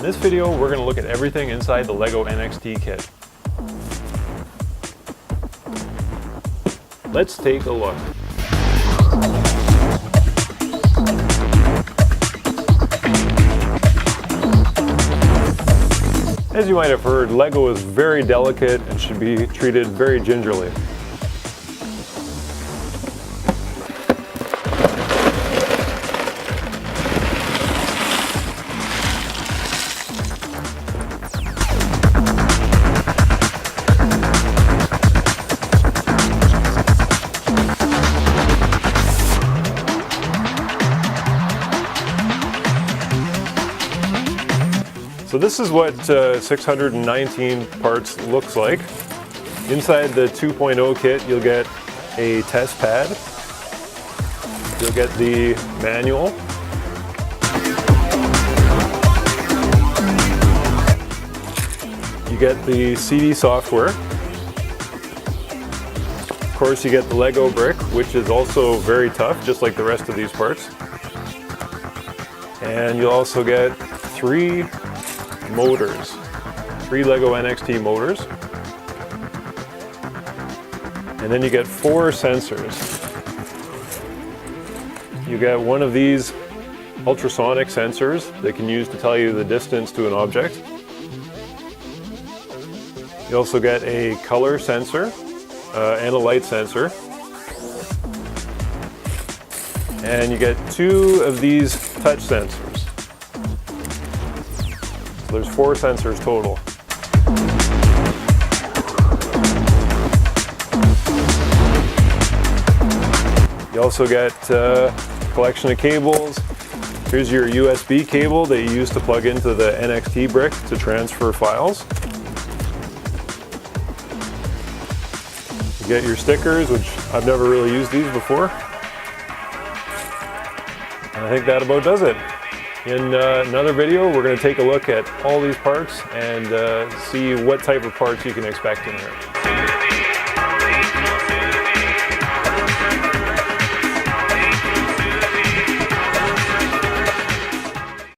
this video, we're going to look at everything inside the LEGO NXT kit. Let's take a look. As you might have heard, LEGO is very delicate and should be treated very gingerly. So this is what 619 parts looks like. Inside the 2.0 kit, you'll get a test pad. You'll get the manual. You get the CD software. Of course, you get the LEGO brick, which is also very tough, just like the rest of these parts. And you'll also get three LEGO NXT motors. And then you get 4 sensors. You get one of these ultrasonic sensors that can use to tell you the distance to an object. You also get a color sensor and a light sensor. And you get 2 of these touch sensors. There's 4 sensors total. You also get a collection of cables. Here's your USB cable that you use to plug into the NXT brick to transfer files. You get your stickers, which I've never really used these before. And I think that about does it. In another video, we're going to take a look at all these parts and see what type of parts you can expect in here.